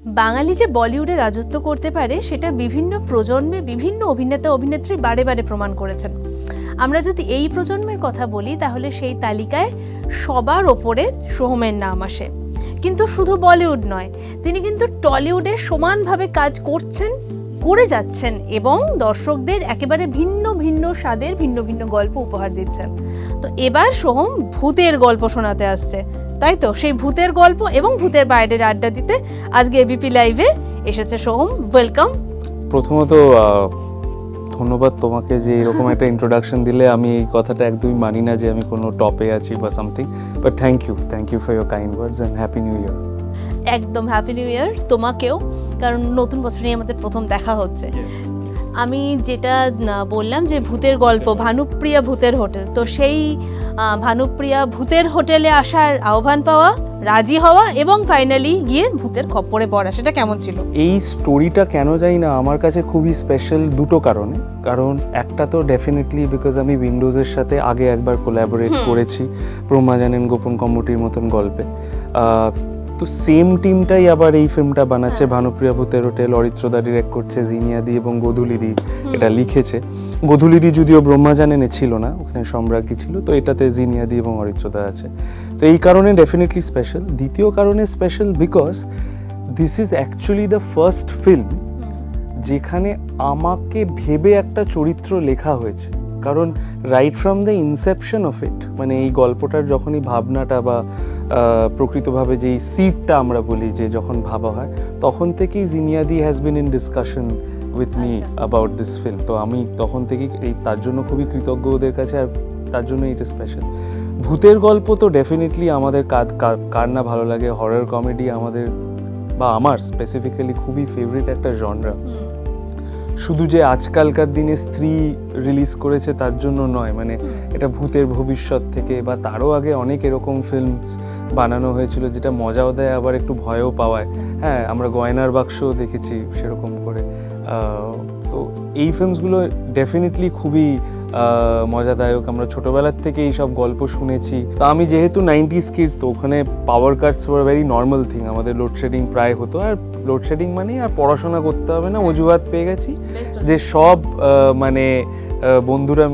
বাঙালি যে বলিউডে রাজত্ব করতে পারে সেটা বিভিন্ন প্রজন্মে বিভিন্ন অভিনেতা অভিনেত্রী বারে বারে প্রমাণ করেছেন। আমরা যদি এই প্রজন্মের কথা বলি তাহলে সেই তালিকায় সবার ওপরে সোহমের নাম আসে। কিন্তু শুধু বলিউড নয়, তিনি কিন্তু টলিউডে সমানভাবে কাজ করছেন, করে যাচ্ছেন এবং দর্শকদের একেবারে ভিন্ন ভিন্ন স্বাদের ভিন্ন ভিন্ন গল্প উপহার দিচ্ছেন। তো এবার সোহম ভূতের গল্প শোনাতে আসছে, তাই তো? সেই ভূতের গল্প এবং ভূতের বাইরের আড্ডা দিতে আজকে এবিপি লাইভে এসেছে সোহম। ওয়েলকাম। প্রথমত ধন্যবাদ তোমাকে যে এরকম একটা ইন্ট্রোডাকশন দিলে। আমি এই কথাটা একদমই মানি না যে আমি কোনো টপে আছি বা something, but thank you for your kind words and happy new year. একদম হ্যাপি নিউ ইয়ার তোমাকেও, কারণ নতুন বছরেই আমাদের প্রথম দেখা হচ্ছে। আমি যেটা বললাম যে ভূতের গল্প, ভানুপ্রিয়া ভূতের হোটেল, তো সেই ভানুপ্রিয়া ভূতের হোটেলে আসার আহ্বান পাওয়া, রাজি হওয়া এবং ফাইনালি গিয়ে ভূতের খপ্পরে পড়া, সেটা কেমন ছিল? এই স্টোরিটা কেন যাই না আমার কাছে খুবই স্পেশাল দুটো কারণে। কারণ একটা তো ডেফিনেটলি বিকজ আমি উইন্ডোজের সাথে আগে একবার কোল্যাবোরেট করেছি ব্রহ্মা জানেন গোপন কম্মুটির মতন গল্পে। তো সেম টিমটাই আবার এই ফিল্মটা বানাচ্ছে, ভানুপ্রিয়া ভূতের হোটেল। অরিত্রদা ডিরেক্ট করছে, জিনিয়াদি এবং গোধূলিদি এটা লিখেছে। গোধূলিদি যদিও ব্রহ্মা জানেনে ছিল না, ওখানে সম্রাজ্ঞী ছিল, তো এটাতে জিনিয়াদি এবং অরিত্রদা আছে। তো এই কারণে ডেফিনেটলি স্পেশাল। দ্বিতীয় কারণে special because this is actually the first film যেখানে আমাকে ভেবে একটা চরিত্র লেখা হয়েছে। কারণ right from the Inception of it, মানে এই গল্পটার যখনই ভাবনাটা বা প্রকৃতভাবে যেই সিডটা আমরা বলি যে যখন ভাবা হয়, তখন থেকেই জিনিয়াদি has been in discussion with me about this film. তো আমি তখন থেকেই তার জন্য খুবই কৃতজ্ঞ ওদের কাছে, আর তার জন্য এটা স্পেশাল। ভূতের গল্প তো ডেফিনেটলি আমাদের কার না ভালো লাগে। হরর কমেডি আমাদের বা আমার স্পেসিফিক্যালি খুবই ফেভারিট একটা জনরা। শুধু যে আজকালকার দিনে স্ত্রী রিলিজ করেছে তার জন্য নয়, মানে এটা ভূতের ভবিষ্যৎ থেকে বা তারও আগে অনেক এরকম ফিল্মস বানানো হয়েছিল যেটা মজাও দেয় আবার একটু ভয়ও পাওয়ায়। হ্যাঁ, আমরা গয়নার বাক্সও দেখেছি সেরকম করে। তো এই ফিল্মসগুলো ডেফিনেটলি খুবই মজাদায়ক। আমরা ছোটোবেলার থেকে এই সব গল্প শুনেছি। তো আমি যেহেতু 90s কিড, তো ওখানে power cuts were very normal thing. আমাদের লোডশেডিং প্রায় হতো, আর লোডশেডিং মানেই আর পড়াশোনা করতে হবে না, অজুহাত পেয়ে গেছি যে সব মানে বন্ধুরা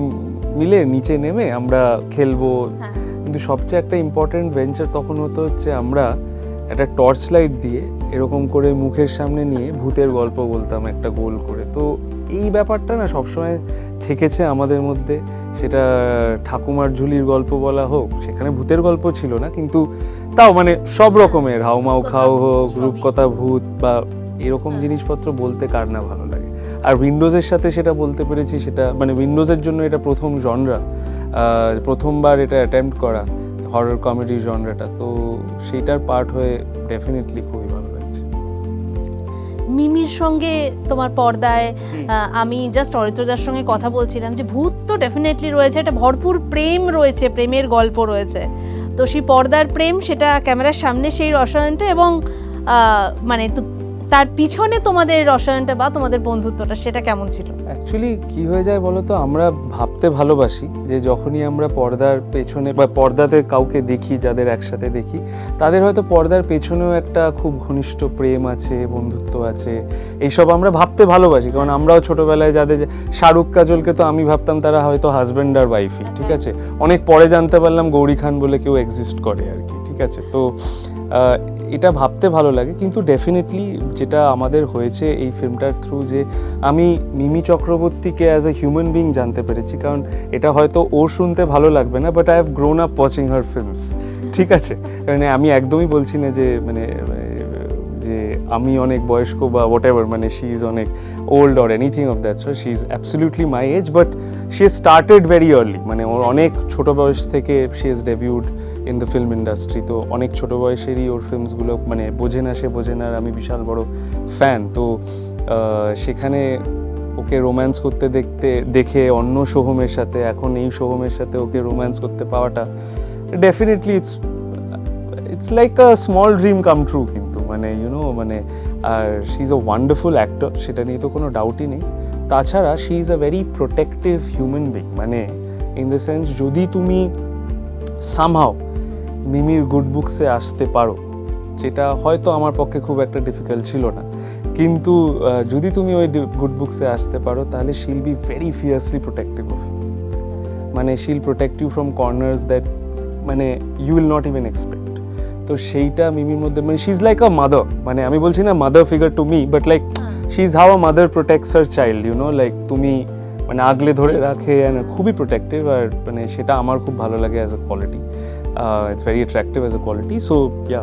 মিলে নিচে নেমে আমরা খেলবো। কিন্তু সবচেয়ে একটা ইম্পর্টেন্ট ভেঞ্চার তখন হতো হচ্ছে আমরা একটা টর্চ লাইট দিয়ে এরকম করে মুখের সামনে নিয়ে ভূতের গল্প বলতাম একটা গোল করে। তো এই ব্যাপারটা না সবসময় থেকেছে আমাদের মধ্যে। সেটা ঠাকুমার ঝুলির গল্প বলা হোক, সেখানে ভূতের গল্প ছিল না, কিন্তু তাও মানে সব রকমের হাউমাউ খাও হোক, রূপকথা ভূত বা এরকম জিনিসপত্র বলতে কার না ভালো লাগে। আর উইন্ডোজের সাথে সেটা বলতে পেরেছি, সেটা মানে উইন্ডোজের জন্য এটা প্রথম জনরা, প্রথমবার এটা অ্যাটেম্প্ট করা হরর কমেডি জনরাটা। তো সেইটার পার্ট হয়ে ডেফিনেটলি খুবই ভালো লাগছে। মিমির সঙ্গে তোমার পর্দায়, আমি জাস্ট অরিত্রদার সঙ্গে কথা বলছিলাম যে ভূত তো ডেফিনেটলি রয়েছে, একটা ভরপুর প্রেম রয়েছে, প্রেমের গল্প রয়েছে। তো সেই পর্দার প্রেম, সেটা ক্যামেরার সামনে সেই রসায়নটা এবং মানে তার পিছনে তোমাদের রসায়নটা বা তোমাদের বন্ধুত্বটা, সেটা কেমন ছিল? অ্যাকচুয়ালি কি হয়ে যায় বলো তো, আমরা ভাবতে ভালোবাসি যে যখনই আমরা পর্দার পেছনে বা পর্দাতে কাউকে দেখি, যাদের একসাথে দেখি, তাদের হয়তো পর্দার পেছনেও একটা খুব ঘনিষ্ঠ প্রেম আছে, বন্ধুত্ব আছে। এইসব আমরা ভাবতে ভালোবাসি, কারণ আমরাও ছোটবেলায় যাদের শাহরুখ কাজলকে তো আমি ভাবতাম তারা হয়তো হাজব্যান্ড আর ওয়াইফই, ঠিক আছে। অনেক পরে জানতে পারলাম গৌরী খান বলে কেউ এক্সিস্ট করে আর কি, ঠিক আছে। তো এটা ভাবতে ভালো লাগে। কিন্তু ডেফিনেটলি যেটা আমাদের হয়েছে এই ফিল্মটার থ্রু, যে আমি মিমি চক্রবর্তীকে অ্যাজ এ হিউম্যান বিং জানতে পেরেছি। কারণ এটা হয়তো ওর শুনতে ভালো লাগবে না, but I have grown up watching her films, ঠিক আছে। মানে আমি একদমই বলছি না যে মানে যে আমি অনেক বয়স্ক বা হোয়াট এভার, মানে শি ইজ অনেক old or anything of that so. She is absolutely my age, but she started very early, মানে ওর অনেক ছোটো বয়স থেকে she is debuted in the film industry. তো অনেক ছোটো বয়সেরই ওর ফিল্মসগুলো মানে বোঝে না, সে বোঝে না, আর আমি বিশাল বড় ফ্যান। তো সেখানে ওকে রোম্যান্স করতে দেখে অন্য সোহমের সাথে, এখন এই সোহমের সাথে ওকে রোম্যান্স করতে পাওয়াটা definitely it's like a small dream come true. কিন্তু মানে ইউনো মানে, আর she is a wonderful actor, সেটা নিয়ে তো কোনো ডাউটই নেই। তাছাড়া she is a very protective human being, মানে ইন দ্য সেন্স যদি তুমি সামহাও মিমির গুড বুকসে আসতে পারো, যেটা হয়তো আমার পক্ষে খুব একটা ডিফিকাল্ট ছিল না, কিন্তু যদি তুমি ওই গুড বুকসে আসতে পারো তাহলে she will be very fiercely protective of you, মানে she will protect you from corners that মানে you will not even expect. তো সেইটা মিমির মধ্যে, মানে she is like a mother, মানে আমি বলছি না mother figure to me, but like she is how a mother protects her child, you know, like তুমি মানে আগলে ধরে রাখে, খুবই প্রোটেক্টিভ, আর মানে সেটা আমার খুব ভালো লাগে as a quality, it's very attractive as a quality. So yeah,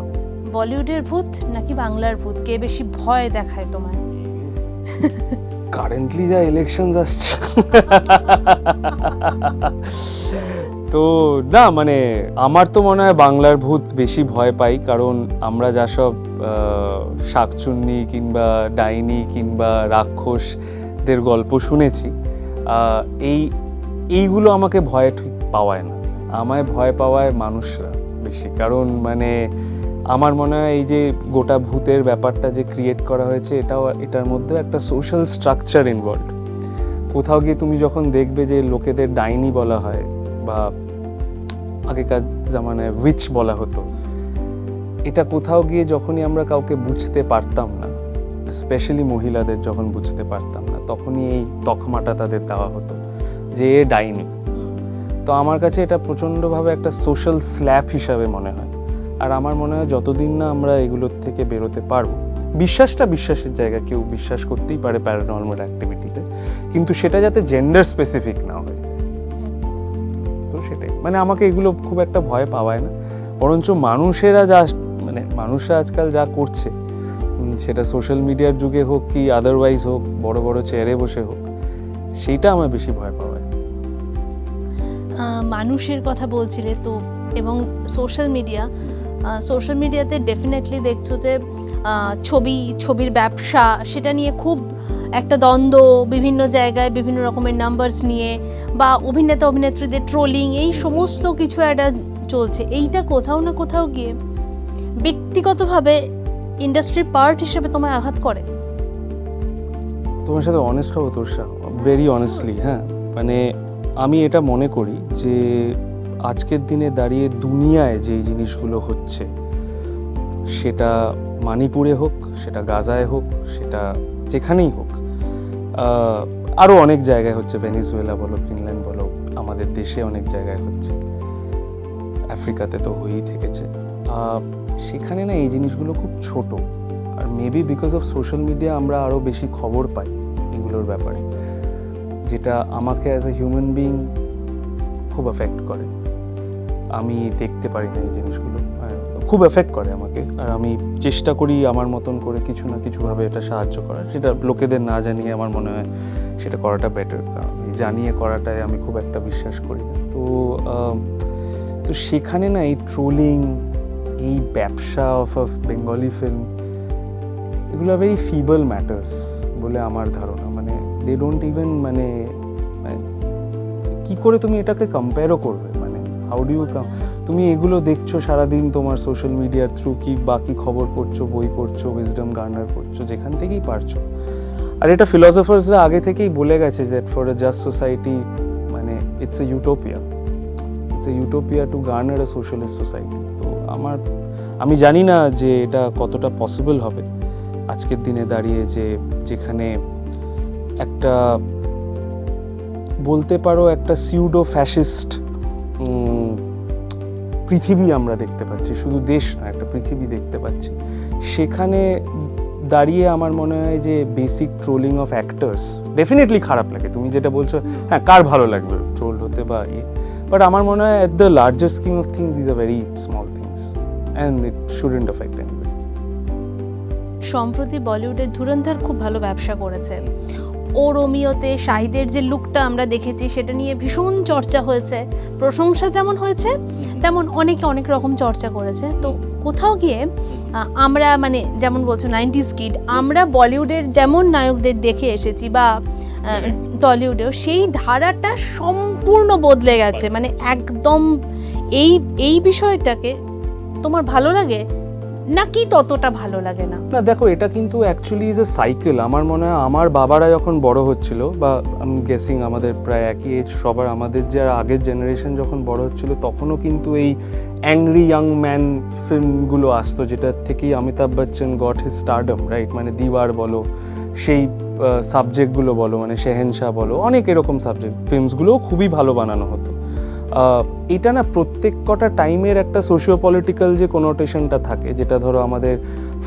বলিউডের ভূত নাকি বাংলার ভূত, কে বেশি ভয় দেখায় তোমায়? কারেন্টলি যা ইলেকশন আসছে তো না, মানে আমার তো মনে হয় বাংলার ভূত বেশি ভয় পাই, কারণ আমরা যা সব শাকচুন্নি কিংবা ডাইনি কিংবা রাক্ষসদের গল্প শুনেছি, এইগুলো আমাকে ভয় ঠিক পাওয়ায় না, আমায় ভয় পাওয়ায় মানুষরা বেশি। কারণ মানে আমার মনে হয় এই যে গোটা ভূতের ব্যাপারটা যে ক্রিয়েট করা হয়েছে, এটার মধ্যে একটা সোশ্যাল স্ট্রাকচার ইনভলভড। কোথাও গিয়ে তুমি যখন দেখবে যে লোকেদের ডাইনি বলা হয় বা আগেকার জামানায় উইচ বলা হতো, এটা কোথাও গিয়ে যখনই আমরা কাউকে বুঝতে পারতাম না, স্পেশালি মহিলাদের যখন বুঝতে পারতাম না, তখনই এই তকমাটা তাদের দেওয়া হতো যে এ ডাইনি। তো আমার কাছে এটা প্রচণ্ডভাবে একটা সোশ্যাল স্ল্যাপ হিসাবে মনে হয়। আর আমার মনে হয় যতদিন না আমরা এগুলোর থেকে বেরোতে পারবো, বিশ্বাসটা বিশ্বাসের জায়গা, কেউ বিশ্বাস করতেই পারে প্যারানর্মাল অ্যাক্টিভিটিতে, কিন্তু সেটা যাতে জেন্ডার স্পেসিফিক না হয়ে যায়। তো সেটাই, মানে আমাকে এগুলো খুব একটা ভয় পাওয়ায় না, বরঞ্চ মানুষরা আজকাল যা করছে, সেটা সোশ্যাল মিডিয়ার যুগে হোক কি আদারওয়াইজ হোক, বড় বড় চেয়ারে বসে হোক, সেইটা আমার বেশি ভয় পাওয়ায়। মানুষের কথা বলছিলে তো, এবং সোশ্যাল মিডিয়াতে ডেফিনেটলি দেখছো যে ছবির ব্যবসা, সেটা নিয়ে খুব একটা দ্বন্দ্ব, বিভিন্ন জায়গায় বিভিন্ন রকমের নাম্বারস নিয়ে, বা অভিনেত্রীদের ট্রোলিং, এই সমস্ত কিছু একটা চলছে। এইটা কোথাও না কোথাও গিয়ে ব্যক্তিগতভাবে ইন্ডাস্ট্রির পার্ট হিসেবে তোমায় আঘাত করে? তোমার সাথে অনেস্ট হবো তোরসা, ভেরি অনেস্টলি, হ্যাঁ, মানে আমি এটা মনে করি যে আজকের দিনে দাঁড়িয়ে দুনিয়ায় যেই জিনিসগুলো হচ্ছে, সেটা মণিপুরে হোক, সেটা গাজায় হোক, সেটা যেখানেই হোক, আরও অনেক জায়গায় হচ্ছে, ভেনিজুয়েলা বলো, ফিনল্যান্ড বলো, আমাদের দেশে অনেক জায়গায় হচ্ছে, আফ্রিকাতে তো হয়েই থেকেছে, সেখানে না এই জিনিসগুলো খুব ছোট, আর maybe because of social media আমরা আরও বেশি খবর পাই এগুলোর ব্যাপারে, যেটা আমাকে অ্যাজ এ হিউম্যান বিইং খুব এফেক্ট করে। আমি দেখতে পারি না এই জিনিসগুলো, খুব এফেক্ট করে আমাকে, আর আমি চেষ্টা করি আমার মতন করে কিছু না কিছুভাবে এটা সাহায্য করার, সেটা লোকেদের না জানিয়ে আমার মনে হয় সেটা করাটা বেটার, কারণ জানিয়ে করাটায় আমি খুব একটা বিশ্বাস করি না। তো সেখানে না এই ট্রোলিং, এই ব্যবসা অফ বেঙ্গলি ফিল্ম, এগুলো ভেরি ফিবল ম্যাটার্স বলে আমার ধারণা। মানে দে ডোন্ট ইভেন, মানে কি করে তুমি এটাকে কম্পেয়ারও করবে, মানে হাউ ডু ইউ তুমি এগুলো দেখছো সারাদিন তোমার সোশ্যাল মিডিয়ার থ্রু, কি বাকি খবর পড়ছো, বই পড়ছো, উইজডম গার্নার করছো, যেখান থেকেই পারছো। আর এটা ফিলসফার্সরা আগে থেকেই বলে গেছে যে ফর আ জাস্ট সোসাইটি, মানে it's a utopia to garner a socialist society. তো আমি জানি না যে এটা কতটা পসিবল হবে আজকের দিনে দাঁড়িয়ে, যেখানে একটা বলতে পারো একটা সিউডো ফ্যাসিস্ট পৃথিবী আমরা দেখতে পাচ্ছি, শুধু দেশ না, একটা পৃথিবী দেখতে পাচ্ছি। সেখানে দাঁড়িয়ে আমার মনে হয় যে basic trolling of actors definitely খারাপ লাগে, তুমি যেটা বলছো, হ্যাঁ, কার ভালো লাগবে ট্রোল হতে বা বাট আমার মনে হয় at the larger scheme of things is a very small things and it shouldn't effect anyway. সম্প্রতি বলিউডের ধুরন্ধর খুব ভালো ব্যবসা করেছে। ও রোমিওতে শাহিদের যে লুকটা আমরা দেখেছি, সেটা নিয়ে ভীষণ চর্চা হয়েছে, প্রশংসা যেমন হয়েছে তেমন অনেকে অনেক রকম চর্চা করেছে। তো কোথাও গিয়ে আমরা, মানে যেমন বলছো 90s কিড, আমরা বলিউডের যেমন নায়কদের দেখে এসেছি বা টলিউডেও, সেই ধারাটা সম্পূর্ণ বদলে গেছে, মানে একদম। এই বিষয়টাকে তোমার ভালো লাগে? নাকি ততটা ভালো লাগে না? না দেখো, এটা কিন্তু অ্যাকচুয়ালি ইজ এ সাইকেল। আমার মনে হয় আমার বাবারা যখন বড় হচ্ছিল, বা আমি গেসিং আমাদের প্রায় একই এজ সবার, আমাদের যারা আগের জেনারেশন যখন বড় হচ্ছিল, তখনও কিন্তু এই অ্যাংরি ইয়াং ম্যান ফিল্মগুলো আসতো, যেটা থেকেই Amitabh Bachchan goat his stardom, right? মানে দিওয়ার বলো, সেই সাবজেক্টগুলো বলো, মানে শেহেনশাহ বলো, অনেক এরকম সাবজেক্ট ফিল্মসগুলোও খুবই ভালো বানানো হতো। এটা না প্রত্যেক কটা টাইমের একটা সোশিও পলিটিক্যাল যে কোনোটেশনটা থাকে, যেটা ধরো আমাদের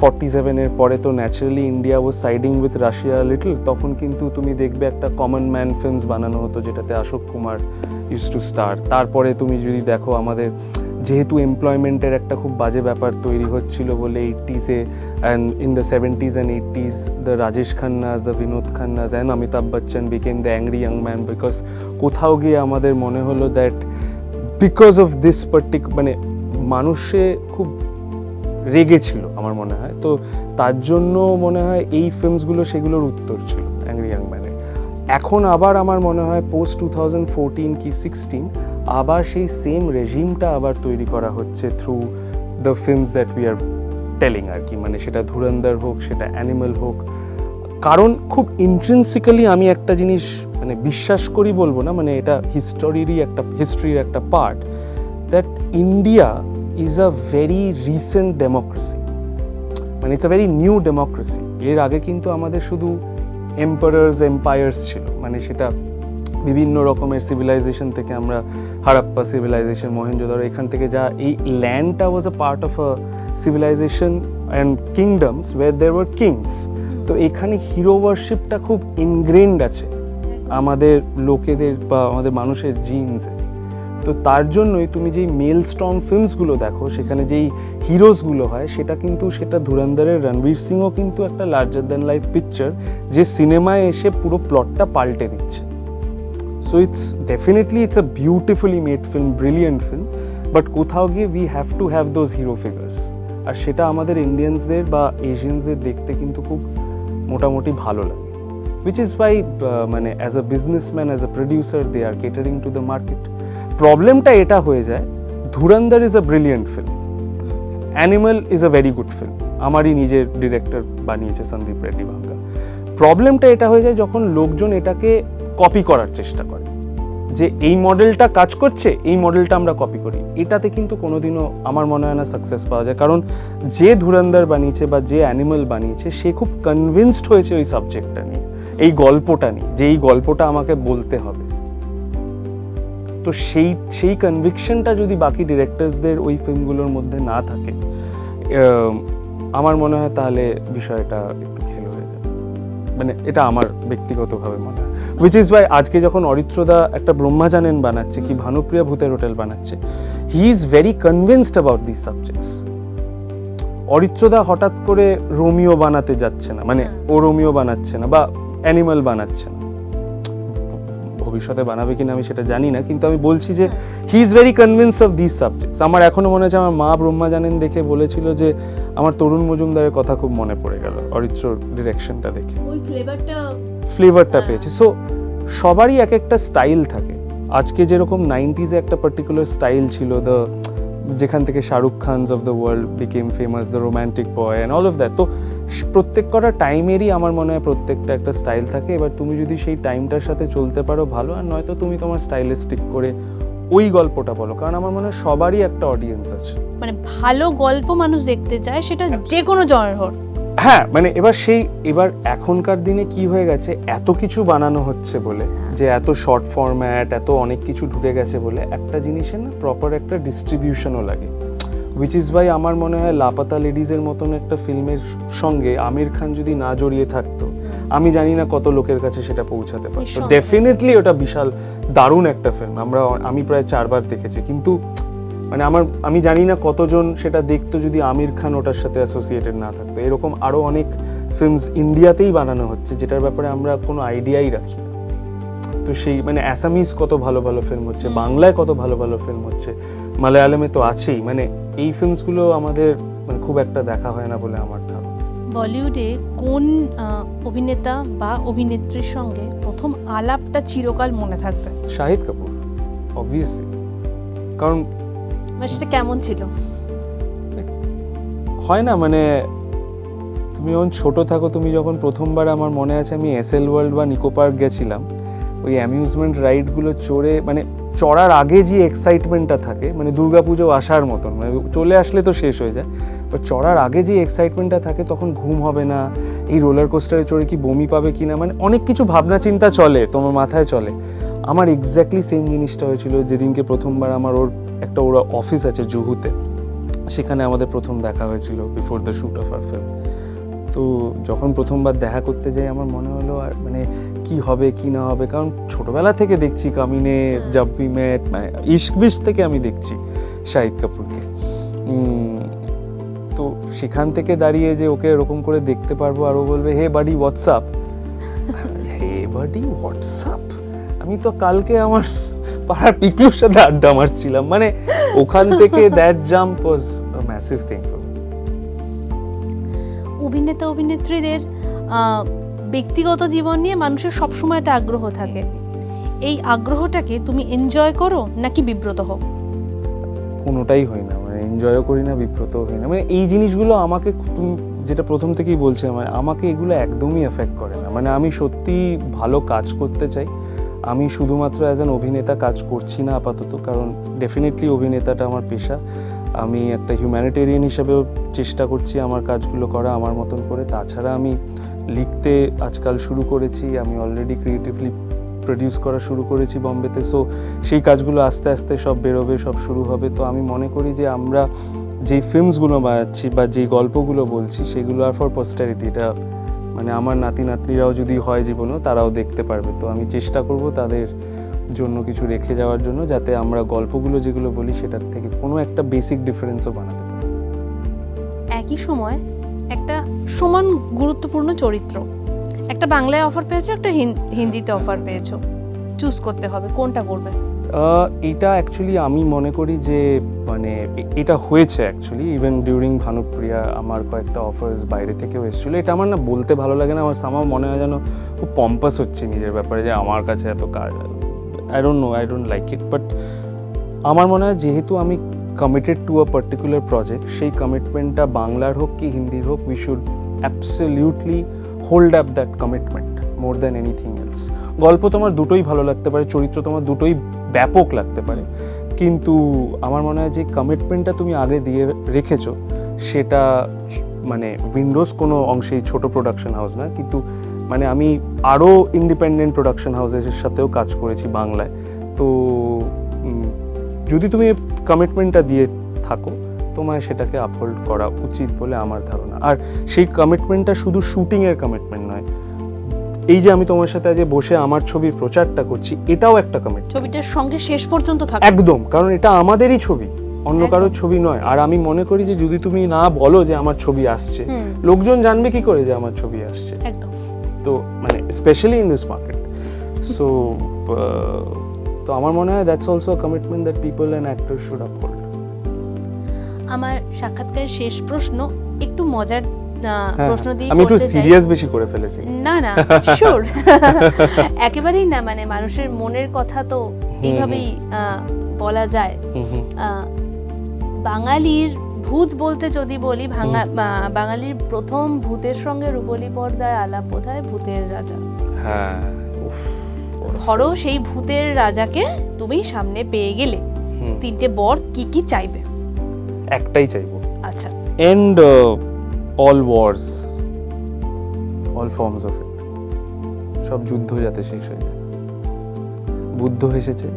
47-এর পরে তো naturally India was siding with Russia little, তখন কিন্তু তুমি দেখবে একটা কমন ম্যান ফিল্মস বানানো হতো, যেটাতে Ashok Kumar use to star. তারপরে তুমি যদি দেখো আমাদের যেহেতু এমপ্লয়মেন্টের একটা খুব বাজে ব্যাপার তৈরি হচ্ছিল বলে 80s-এ and in the 70s and 80s the Rajesh Khannas, the Vinod Khannas and Amitabh Bachchan became the angry young man, because কোথাও গিয়ে আমাদের মনে হলো দ্যাট বিকজ অফ দিস মানে মানুষে খুব রেগেছিল আমার মনে হয়, তো তার জন্য মনে হয় এই ফিল্মসগুলো সেগুলোর উত্তর ছিল অ্যাংরি ইয়াং ম্যানের। এখন আবার আমার মনে হয় পোস্ট 2014 কি 16 আবার সেই সেম রেজিমটা আবার তৈরি করা হচ্ছে through the films that we are telling আর কি, মানে সেটা ধুরন্ধর হোক, সেটা অ্যানিমাল হোক। কারণ খুব ইন্ট্রিনসিক্যালি আমি একটা জিনিস মানে বিশ্বাস করি বলবো না, মানে এটা হিস্ট্রির একটা part, that India is a very recent democracy, মানে it's a very new democracy. এর আগে কিন্তু আমাদের শুধু এম্পায়ার্স ছিল, মানে সেটা বিভিন্ন রকমের সিভিলাইজেশন থেকে আমরা হারাপ্পা সিভিলাইজেশন, মহেঞ্জোদারো, এখান থেকে যা এই ল্যান্ডটা was a part of a civilisation and kingdoms were there were kings. তো এখানে হিরো ওয়ারশিপটা খুব ইনগ্রেন্ড আছে আমাদের লোকেদের বা আমাদের মানুষের জিনসে। তো তার জন্যই তুমি যেই মেল স্ট্রং ফিল্মসগুলো দেখো, সেখানে যেই হিরোসগুলো হয়, সেটা ধুরন্ধরের রণবীর সিংও কিন্তু একটা লার্জার দ্যান লাইফ পিকচার, যে সিনেমায় এসে পুরো প্লটটা পাল্টে দিচ্ছে। So it's a beautifully made film, brilliant film, but কোথাও গিয়ে we have to have those hero figures, আর সেটা আমাদের ইন্ডিয়ানসদের বা এশিয়ানসদের দেখতে কিন্তু খুব মোটামুটি ভালো লাগে। Which is why মানে as a businessman, as a producer, they are catering to the market. প্রবলেমটা এটা হয়ে যায়, Dhurandhar is a brilliant film, Animal is a very good film, আমারই নিজের ডিরেক্টর বানিয়েছে সন্দীপ রেড্ডি ভাঙ্গা। প্রবলেমটা এটা হয়ে যায় যখন লোকজন এটাকে কপি করার চেষ্টা করে, যে এই মডেলটা কাজ করছে, এই মডেলটা আমরা কপি করি। এটাতে কিন্তু কোনোদিনও আমার মনে হয় না সাকসেস পাওয়া যায়, কারণ যে ধুরন্ধর বানিয়েছে বা যে অ্যানিমাল বানিয়েছে, সে খুব কনভিন্সড হয়েছে ওই সাবজেক্টটা নিয়ে, এই গল্পটা নিয়ে, যে এই গল্পটা আমাকে বলতে হবে। তো সেই কনভিকশনটা যদি বাকি ডিরেক্টরসদের ওই ফিল্মগুলোর মধ্যে না থাকে, আমার মনে হয় তাহলে বিষয়টা একটু খেল হয়ে যাবে, মানে এটা আমার ব্যক্তিগতভাবে মনে হয়। উইচ ইজ ওয়াই আজকে যখন অরিত্রদা একটা ব্রহ্মাজানেন বানাচ্ছে, কি ভানুপ্রিয়া ভূতের হোটেল বানাচ্ছে, he is very convinced about this subjects. অরিত্রদা হঠাৎ করে রোমিও বানাতে যাচ্ছে না, মানে ও রোমিও বানাচ্ছে না বা অ্যানিমাল বানাচ্ছে না, ভবিষ্যতে বানাবে কিনা আমি সেটা জানি না, কিন্তু আমি বলছি যে হি is very convinced of this subjects. আমার এখনো মনে হচ্ছে আমার মা ব্রহ্মাজানেন দেখে বলেছিল যে আমার তরুণ মজুমদারের কথা খুব মনে পড়ে গেল অরিত্রর ডিরেকশনটা দেখে, ওই ফ্লেভারটা পেয়েছে। সো সবারই এক একটা স্টাইল থাকে। আজকে যেরকম 90s-এ একটা পার্টিকুলার স্টাইল ছিল, যেখান থেকে Shahrukh Khan's of the world became famous, the romantic boy and all of that. তো প্রত্যেক কটা টাইমেরই আমার মনে হয় প্রত্যেকটা একটা স্টাইল থাকে। এবার তুমি যদি সেই টাইমটার সাথে চলতে পারো ভালো, আর নয়তো তুমি তোমার স্টাইলে স্টিক করে ওই গল্পটা বলো, কারণ আমার মনে হয় সবারই একটা অডিয়েন্স আছে। মানে ভালো গল্প মানুষ দেখতে চায়, সেটা যে কোনো জনের হোক। হ্যাঁ, মানে এবার এখনকার দিনে কি হয়ে গেছে, এত কিছু বানানো হচ্ছে বলে, যে এত শর্ট ফরম্যাট, এত অনেক কিছু ঢুকে গেছে বলে, একটা জিনিসের না প্রপার একটা ডিস্ট্রিবিউশনও লাগে। উইচ ইজ ওয়াই আমার মনে হয় লাপাতা লেডিজের মতন একটা ফিল্মের সঙ্গে আমির খান যদি না জড়িয়ে থাকতো, আমি জানি না কত লোকের কাছে সেটা পৌঁছাতে পারতো। ডেফিনেটলি ওটা বিশাল দারুণ একটা ফিল্ম, আমি প্রায় 4 বার দেখেছি, কিন্তু মানে আমি জানি না কতজন সেটা দেখতো যদি আমির খান ওটার সাথে অ্যাসোসিয়েটেড না থাকতো। এরকম আরো অনেক ফিল্মস ইন্ডিয়াতেই বানানো হচ্ছে যেটার ব্যাপারে আমরা কোনো আইডিয়াই রাখি না। তো সেই মানে অ্যাসামিজ কত ভালো ভালো ফিল্ম হচ্ছে, বাংলায় কত ভালো ভালো ফিল্ম হচ্ছে, মালায়ালামে তো আছেই। মানে এই ফিল্মসগুলো আমাদের মানে খুব একটা দেখা হয় না বলে আমার ধারণা। বলিউডে কোন অভিনেতা বা অভিনেত্রীর সঙ্গে প্রথম আলাপটা চিরকাল মনে থাকবে? শাহিদ কাপুর, অবভিয়াসলি। কারণ সেটা কেমন ছিল? হয় না মানে তুমি যখন ছোট থাকো, তুমি যখন প্রথমবার, আমার মনে আছে আমি এসএল ওয়ার্ল্ড বা নিকো পার্ক গেছিলাম, ওই অ্যামিউজমেন্ট রাইডগুলো চড়ে মানে চড়ার আগে যে এক্সাইটমেন্টটা থাকে, মানে দুর্গাপুজো আসার মতন, মানে চলে আসলে তো শেষ হয়ে যায়, বাট চড়ার আগে যে এক্সাইটমেন্টটা থাকে তখন ঘুম হবে না, এই রোলার কোস্টারে চড়ে কি বমি পাবে কিনা, মানে অনেক কিছু ভাবনা চিন্তা চলে তোমার মাথায় চলে। আমার এক্স্যাক্টলি সেম জিনিসটা হয়েছিল যেদিনকে প্রথমবার আমার ওর অফিস আছে জুহুতে, সেখানে আমাদের প্রথম দেখা হয়েছিল before the shoot of our film. তো যখন প্রথমবার দেখা করতে যাই আমার মনে হলো আর মানে কি হবে কি না হবে, কারণ ছোটবেলা থেকে দেখছি কামিনে, জব উই মেট, মানে ইশক বিশ থেকে আমি দেখছি শাহিদ কাপুরকে। তো সেখান থেকে দাঁড়িয়ে যে ওকে এরকম করে দেখতে পারবো আর ও বলবে হে বাডি হোয়াটসঅ্যাপ, হে বাডি হোয়াটসঅ্যাপ, আমি তো কালকে আমার পাড়ার পিকলুর সাথে আড্ডা মারছিলাম, মানে ওখান থেকে that jump was a massive thing for me. অভিনেতা অভিনেত্রীদের ব্যক্তিগত জীবন নিয়ে মানুষের সবসময় একটা আগ্রহ থাকে, এই আগ্রহটাকে তুমি এনজয় করো নাকি বিব্রত হও? কোনোটাই হয় না, মানে এনজয়ও করি না, বিব্রতও হই না, মানে এই জিনিসগুলো আমাকে, তুমি যেটা প্রথম থেকেই বলছে, মানে আমাকে এগুলো একদমই এফেক্ট করে না। মানে আমি সত্যি ভালো কাজ করতে চাই, আমি শুধুমাত্র অ্যাজ অ্যান অভিনেতা কাজ করছি না আপাতত, কারণ ডেফিনেটলি অভিনেতাটা আমার পেশা, আমি একটা হিউম্যানিটেরিয়ান হিসেবেও চেষ্টা করছি আমার কাজগুলো করা আমার মতন করে। তাছাড়া আমি লিখতে আজকাল শুরু করেছি, আমি অলরেডি ক্রিয়েটিভলি প্রডিউস করা শুরু করেছি বম্বেতে, সো সেই কাজগুলো আস্তে আস্তে সব বেরোবে, সব শুরু হবে। তো আমি মনে করি যে আমরা যেই ফিল্মসগুলো বানাচ্ছি বা যেই গল্পগুলো বলছি সেগুলো আর ফর পোস্টারিটি, এটা মানে আমার নাতি নাতনিরাও যদি হয় জীবনেও তারাও দেখতে পারবে। তো আমি চেষ্টা করব তাদের জন্য কিছু রেখে যাওয়ার জন্য, যাতে আমরা গল্পগুলো যেগুলো বলি সেটার থেকে কোনো একটা বেসিক ডিফারেন্সও বানাতে পারি। একই সময় একটা সমান গুরুত্বপূর্ণ চরিত্র, একটা বাংলায় অফার পেয়েছো, একটা হিন্দিতে অফার পেয়েছো, চুজ করতে হবে, কোনটা করবে? এটা অ্যাকচুয়ালি আমি মনে করি যে মানে এটা হয়েছে অ্যাকচুয়ালি ইভেন ডিউরিং ভানুপ্রিয়া আমার কয়েকটা অফার্স বাইরে থেকেও এসেছিলো। এটা আমার না বলতে ভালো লাগে না, আমার সামাও মনে হয় যেন খুব পম্পাস হচ্ছে নিজের ব্যাপারে যে আমার কাছে এত কাজ, I don't like it. But আমার মনে হয় যেহেতু আমি committed to a particular project, সেই কমিটমেন্টটা বাংলার হোক কি হিন্দির হোক, we should absolutely hold up that commitment more than anything else. গল্প তোমার দুটোই ভালো লাগতে পারে, চরিত্র তোমার দুটোই ব্যাপক লাগতে পারে, কিন্তু আমার মনে হয় যে কমিটমেন্টটা তুমি আগে দিয়ে রেখেছো সেটা, মানে উইন্ডোজ কোনো অংশেই ছোট প্রোডাকশন হাউস না, কিন্তু মানে আমি আরও ইন্ডিপেন্ডেন্ট প্রোডাকশন হাউসের সাথেও কাজ করেছি বাংলায়। তো যদি তুমি কমিটমেন্টটা দিয়ে থাকো তোমায় সেটাকে আপহোল্ড করা উচিত বলে আমার ধারণা। আর সেই কমিটমেন্টটা শুধু শুটিংয়ের কমিটমেন্ট নয়, এই যে আমি তোমার সাথে আজ বসে আমার ছবির প্রচারটা করছি, এটাও একটা কমিটমেন্ট, ছবিটার সঙ্গে শেষ পর্যন্ত থাকো একদম, কারণ এটা আমাদেরই ছবি, অন্য কারোর ছবি নয়। আর আমি মনে করি যে যদি তুমি না বলো যে আমার ছবি আসছে, লোকজন জানবে কি করে যে আমার ছবি আসছে? একদম। তো মানে specially in this market, so তো আমার মনে হয় that's also a commitment that people and actors should uphold. আমার সাক্ষাৎকারের শেষ প্রশ্ন একটু মজার প্রশ্ন দিয়ে আমি একটু সিরিয়াস বেশি করে ফেলেছি। না না, শিওর, একেবারেই না, মানে মানুষের মনের কথা তো এইভাবেই বলা যায়। বাঙালির ভূত বলতে যদি বলি, বাঙালির প্রথম ভূতের সঙ্গে রূপলী পর্দায় আলাপ বোধহয় ভূতের রাজা। হ্যাঁ, ধরো সেই ভূতের রাজাকে তুমি সামনে পেয়ে গেলে, তিনটে বর কি কি চাইবে? একটাই চাইবো, আচ্ছা, and all wars, all forms of it, সব যুদ্ধ যাতে শেষ হয়ে যায়। বুদ্ধ এসেছে,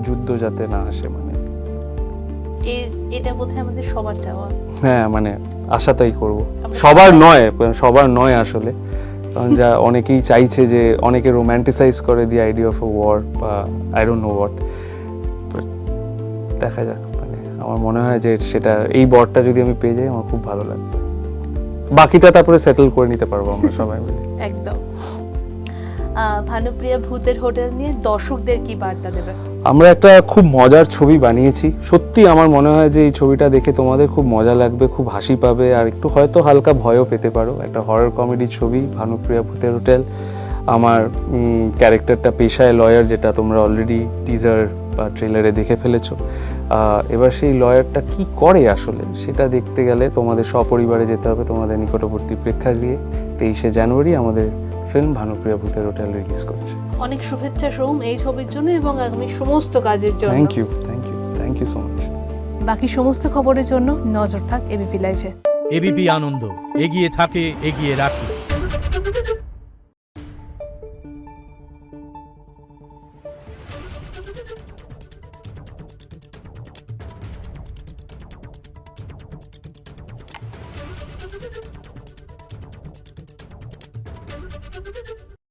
যুদ্ধ যাতে না আসে, মানে এটা বোধহয় আমাদের সবার চাওয়া। হ্যাঁ, মানে আশা তাই করবো, সবার নয় আসলে, কারণ যা অনেকেই চাইছে, যে অনেকে রোম্যান্টিসাইজ করে the idea of a war বা আই ডোন্ট নো হোয়াট, দেখা যাক। মানে আমার মনে হয় যে সেটা, এই বরটা যদি আমি পেয়ে যাই আমার খুব ভালো লাগবে, বাকিটা তারপরে সেটেল করে নিতে পারবো আমরা সবাই মিলে। একদম। ভানুপ্রিয়া ভূতের হোটেল নিয়ে দর্শকদের কি বার্তা দেবে? আমরা একটা খুব মজার ছবি বানিয়েছি, সত্যি আমার মনে হয় যে এই ছবিটা দেখে তোমাদের খুব মজা লাগবে, খুব হাসি পাবে, আর একটু হয়তো হালকা ভয়ও পেতে পারো। একটা হরর কমেডি ছবি, ভানুপ্রিয়া ভূতের হোটেল। আমার ক্যারেক্টারটা পেশায় লয়ার, যেটা তোমরা অলরেডি টিজার বা ট্রেলারে দেখে ফেলেছো। এবার সেই লয়ারটা কি করে আসলে সেটা দেখতে গেলে তোমাদের সপরিবারে যেতে হবে তোমাদের নিকটবর্তী প্রেক্ষাগৃহে। 23শে জানুয়ারি আমাদের ফিল্ম ভানুপ্রিয়া ভূতের হোটেল রিলিজ করছে। অনেক শুভেচ্ছা সোম এই ছবির জন্য এবং আগামী সমস্ত কাজের জন্য। Thank you so much. বাকি সমস্ত খবরের জন্য নজর থাক এবিপি লাইভে। এবিপি আনন্দ, এগিয়ে থাকে, এগিয়ে রাখে।